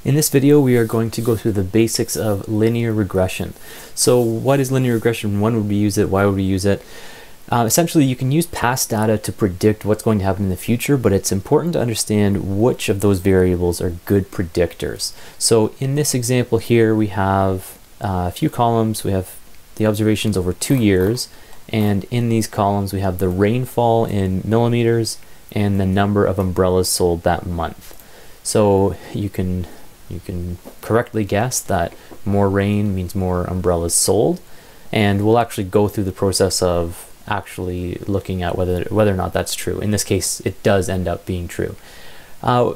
In this video, we are going to go through the basics of linear regression. So what is linear regression? When would we use it? Why would we use it? Essentially, you can use past data to predict what's going to happen in the future, but it's important to understand which of those variables are good predictors. So in this example here, we have a few columns. We have the observations over 2 years, and in these columns, we have the rainfall in millimeters and the number of umbrellas sold that month. So you can correctly guess that more rain means more umbrellas sold, and we'll actually go through the process of actually looking at whether or not that's true. In this case, it does end up being true.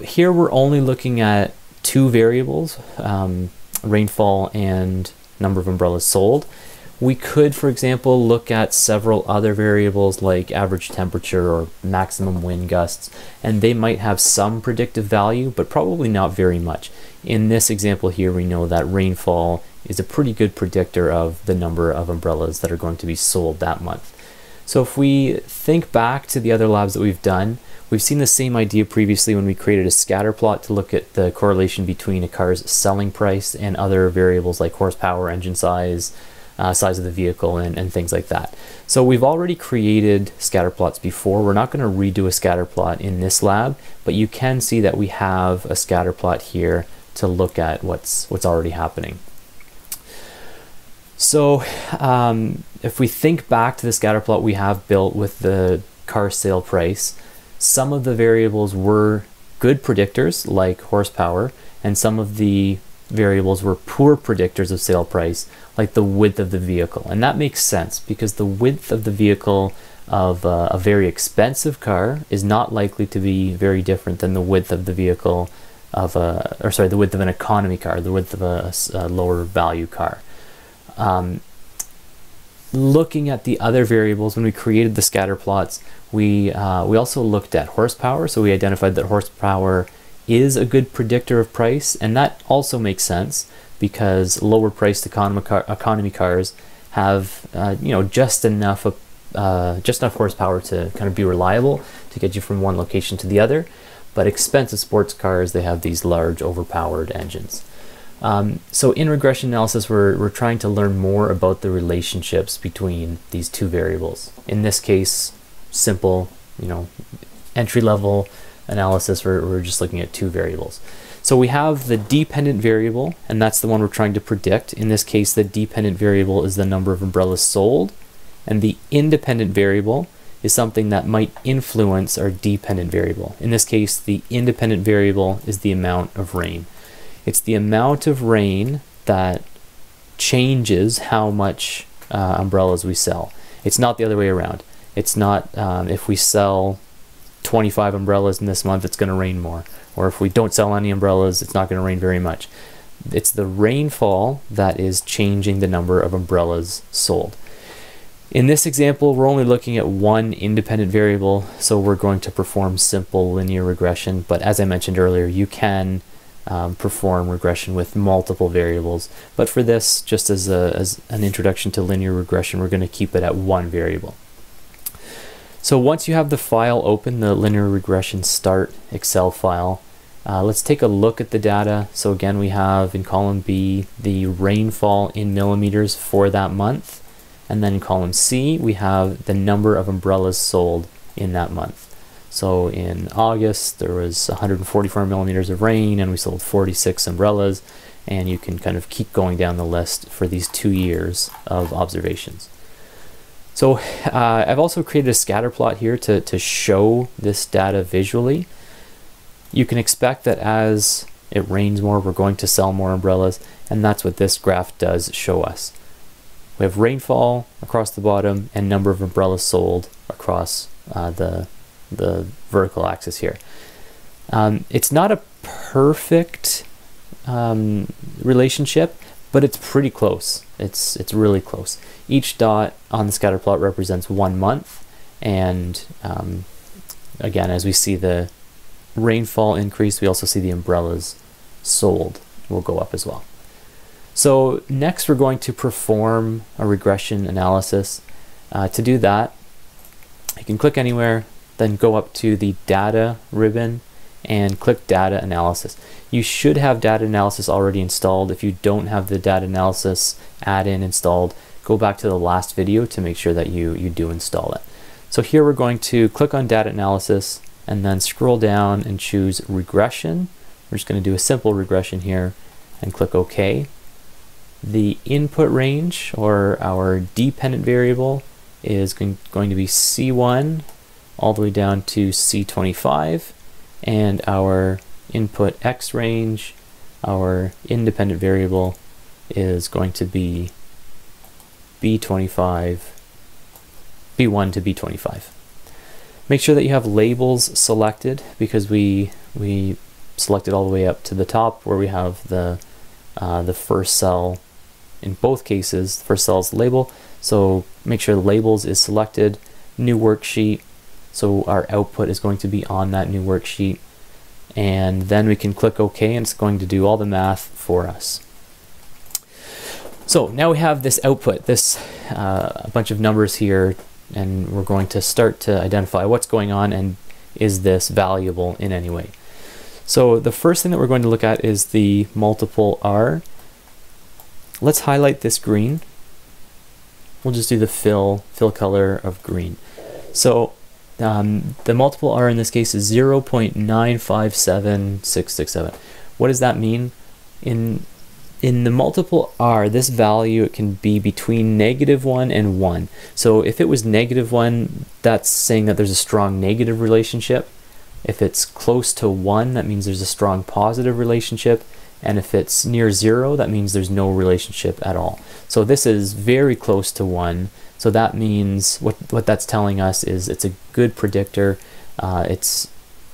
Here we're only looking at 2 variables, rainfall and number of umbrellas sold. We could, for example, look at several other variables like average temperature or maximum wind gusts, and they might have some predictive value, but probably not very much. In this example here, we know that rainfall is a pretty good predictor of the number of umbrellas that are going to be sold that month. So if we think back to the other labs that we've done, we've seen the same idea previously when we created a scatter plot to look at the correlation between a car's selling price and other variables like horsepower, engine size, size of the vehicle, and things like that. So we've already created scatter plots before. We're not going to redo a scatter plot in this lab, but you can see that we have a scatter plot here to look at what's already happening. So if we think back to the scatter plot we have built with the car sale price, some of the variables were good predictors like horsepower, and some of the variables were poor predictors of sale price like the width of the vehicle. And that makes sense because the width of the vehicle of a very expensive car is not likely to be very different than the width of the vehicle of the width of an economy car, the width of a lower value car. Looking at the other variables, when we created the scatter plots, we also looked at horsepower. So we identified that horsepower is a good predictor of price, and that also makes sense because lower priced economy cars have just enough horsepower to kind of be reliable to get you from one location to the other. But expensive sports cars, they have these large overpowered engines. So in regression analysis, we're trying to learn more about the relationships between these 2 variables. In this case, simple, entry-level analysis, we're just looking at 2 variables. So we have the dependent variable, and that's the one we're trying to predict. In this case, the dependent variable is the number of umbrellas sold, and the independent variable is something that might influence our dependent variable. In this case, the independent variable is the amount of rain. It's the amount of rain that changes how much umbrellas we sell. It's not the other way around. It's not if we sell 25 umbrellas in this month, it's going to rain more. Or if we don't sell any umbrellas, it's not going to rain very much. It's the rainfall that is changing the number of umbrellas sold. In this example, we're only looking at 1 independent variable, so we're going to perform simple linear regression. But as I mentioned earlier, you can perform regression with multiple variables. But for this, just as an introduction to linear regression, we're going to keep it at 1 variable. So once you have the file open, the linear regression start Excel file, let's take a look at the data. So again, we have in column B the rainfall in millimeters for that month, and then in column C we have the number of umbrellas sold in that month. So in August there was 144 millimeters of rain and we sold 46 umbrellas, and you can kind of keep going down the list for these 2 years of observations. So I've also created a scatter plot here to show this data visually. You can expect that as it rains more, we're going to sell more umbrellas, and that's what this graph does show us. We have rainfall across the bottom and number of umbrellas sold across the vertical axis here. It's not a perfect relationship, but it's pretty close. It's really close. Each dot on the scatter plot represents 1 month, and again, as we see the rainfall increase, we also see the umbrellas sold will go up as well. So next we're going to perform a regression analysis. To do that, you can click anywhere, then go up to the data ribbon and click Data Analysis. You should have Data Analysis already installed. If you don't have the Data Analysis add-in installed, go back to the last video to make sure that you do install it. So here we're going to click on Data Analysis and then scroll down and choose Regression. We're just going to do a simple regression here and click OK. The input range, or our dependent variable, is going to be C1 all the way down to C25, and our input X range, our independent variable, is going to be B1 to B25. Make sure that you have labels selected, because we selected all the way up to the top where we have the first cell. In both cases, the first cell is label, so make sure the labels is selected. New worksheet, so our output is going to be on that new worksheet, and then we can click OK, and it's going to do all the math for us. So now we have this output, this a bunch of numbers here, and we're going to start to identify what's going on and is this valuable in any way. So the first thing that we're going to look at is the multiple R. Let's highlight this green. We'll just do the fill color of green. So the multiple R in this case is 0.957667. What does that mean? In the multiple R, this value, it can be between -1 and 1. So if it was -1, that's saying that there's a strong negative relationship. If it's close to 1, that means there's a strong positive relationship. And if it's near 0, that means there's no relationship at all. So this is very close to 1. So that means what that's telling us is it's a good predictor. It's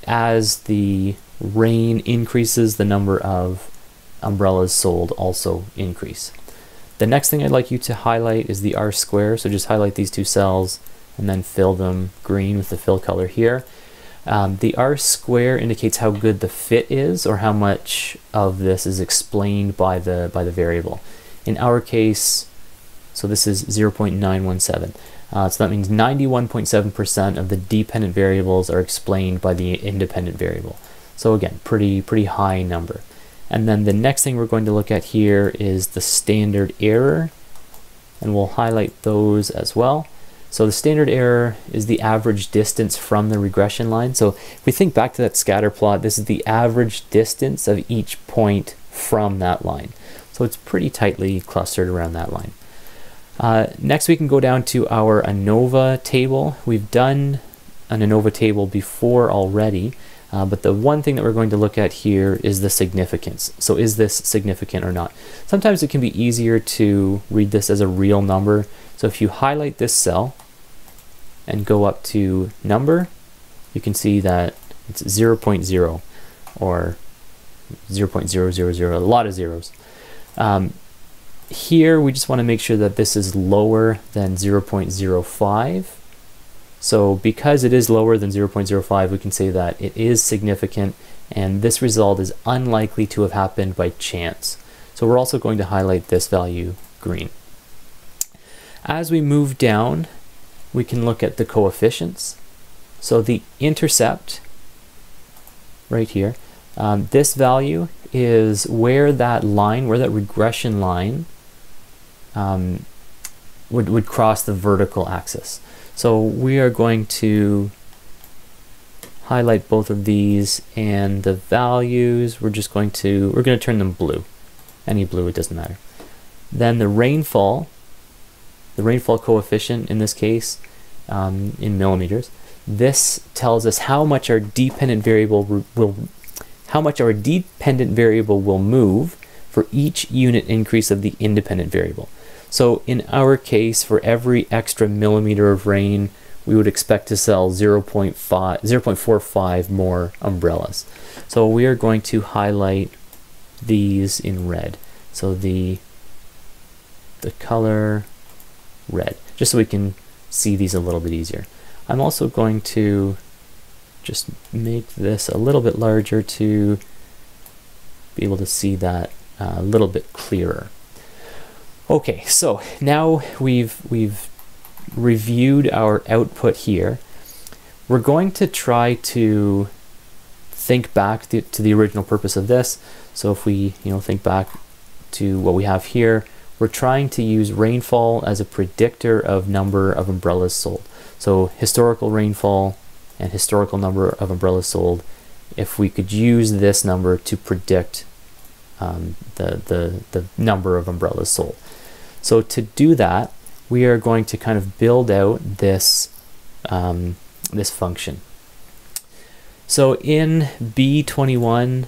as the rain increases, the number of umbrellas sold also increase. The next thing I'd like you to highlight is the R square. So just highlight these two cells and then fill them green with the fill color here. The R square indicates how good the fit is, or how much of this is explained by the variable. In our case, so this is 0.917. So that means 91.7% of the dependent variables are explained by the independent variable. So again, pretty high number. And then the next thing we're going to look at here is the standard error, and we'll highlight those as well. So the standard error is the average distance from the regression line. So if we think back to that scatter plot, this is the average distance of each point from that line. So it's pretty tightly clustered around that line. Next we can go down to our ANOVA table. We've done an ANOVA table before already, but the one thing that we're going to look at here is the significance. So is this significant or not? Sometimes it can be easier to read this as a real number. So if you highlight this cell and go up to number, you can see that it's 0.0 or 0.000, a lot of zeros. Here we just want to make sure that this is lower than 0.05. So because it is lower than 0.05, we can say that it is significant, and this result is unlikely to have happened by chance. So we're also going to highlight this value green. As we move down, we can look at the coefficients. So the intercept right here, this value is where that line, where that regression line would cross the vertical axis. So we are going to highlight both of these, and the values, we're going to turn them blue. Any blue, it doesn't matter. Then the rainfall coefficient in this case, in millimeters, this tells us how much our dependent variable will move for each unit increase of the independent variable. So in our case, for every extra millimeter of rain, we would expect to sell 0.45 more umbrellas. So we are going to highlight these in red. So the color red, just so we can see these a little bit easier. I'm also going to just make this a little bit larger to be able to see that a little bit clearer. Okay, so now we've reviewed our output here. We're going to try to think back to the original purpose of this. So if we think back to what we have here, we're trying to use rainfall as a predictor of number of umbrellas sold. So historical rainfall and historical number of umbrellas sold, if we could use this number to predict the number of umbrellas sold. So to do that, we are going to kind of build out this this function. So in B21,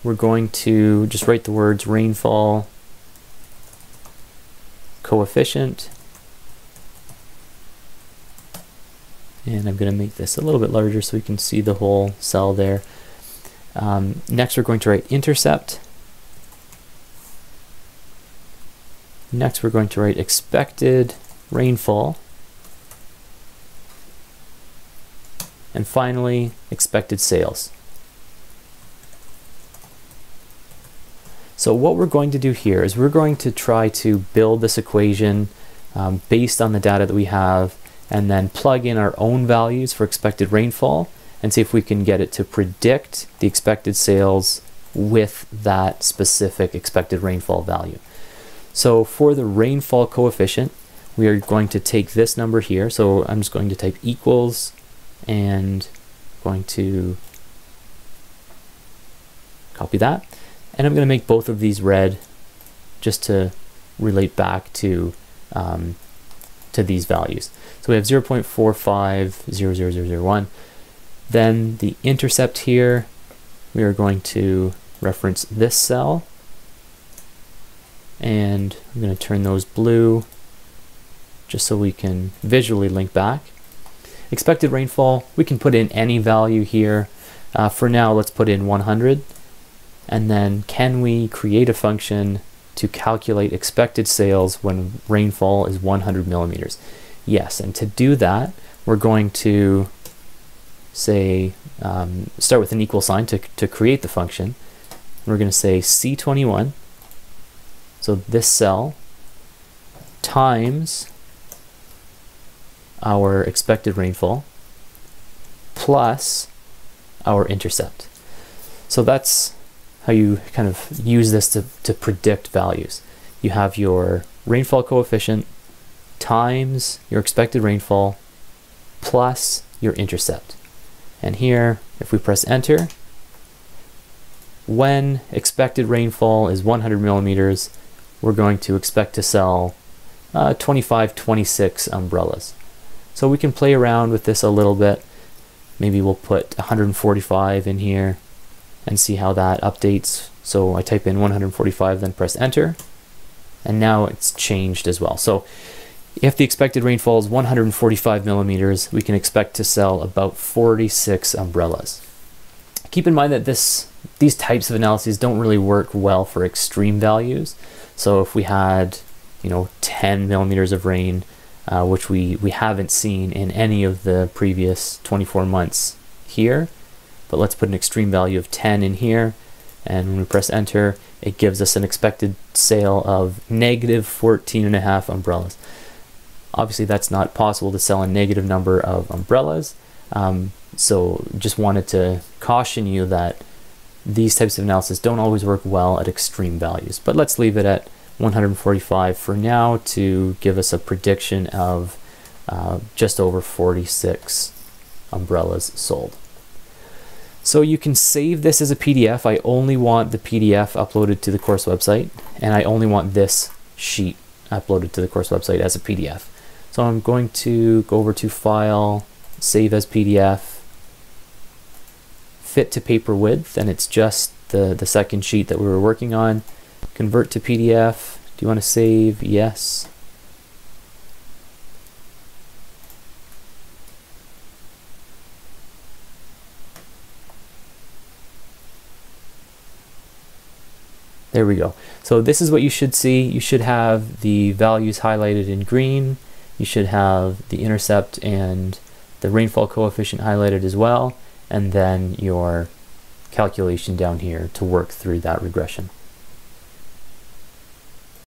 we're going to just write the words rainfall coefficient, and I'm going to make this a little bit larger so we can see the whole cell there. Next, we're going to write intercept. Next, we're going to write expected rainfall. And finally, expected sales. So what we're going to do here is we're going to try to build this equation based on the data that we have, and then plug in our own values for expected rainfall and see if we can get it to predict the expected sales with that specific expected rainfall value. So for the rainfall coefficient, we are going to take this number here. So I'm just going to type equals and going to copy that. And I'm going to make both of these red just to relate back to these values. So we have 0.450001. Then the intercept here, we are going to reference this cell. And I'm going to turn those blue just so we can visually link back. Expected rainfall, we can put in any value here. For now, let's put in 100. And then can we create a function to calculate expected sales when rainfall is 100 millimeters? Yes, and to do that, we're going to say, start with an equal sign to create the function. We're going to say C21, so this cell, times our expected rainfall plus our intercept. So that's how you kind of use this to predict values. You have your rainfall coefficient times your expected rainfall plus your intercept. And here, if we press enter, when expected rainfall is 100 millimeters, we're going to expect to sell 26 umbrellas. So we can play around with this a little bit. Maybe we'll put 145 in here and see how that updates. So I type in 145, then press enter, and now it's changed as well. So if the expected rainfall is 145 millimeters, we can expect to sell about 46 umbrellas. Keep in mind that these types of analyses don't really work well for extreme values. So if we had 10 millimeters of rain, which we haven't seen in any of the previous 24 months here, but let's put an extreme value of 10 in here, and when we press enter, it gives us an expected sale of negative 14.5 umbrellas. Obviously that's not possible to sell a negative number of umbrellas, so just wanted to caution you that these types of analysis don't always work well at extreme values. But let's leave it at 145 for now to give us a prediction of just over 46 umbrellas sold. So you can save this as a PDF. I only want the PDF uploaded to the course website, and I only want this sheet uploaded to the course website as a PDF. So I'm going to go over to File, Save as PDF, Fit to Paper Width, and it's just the second sheet that we were working on. Convert to PDF. Do you want to save? Yes. There we go. So this is what you should see. You should have the values highlighted in green. You should have the intercept and the rainfall coefficient highlighted as well, and then your calculation down here to work through that regression.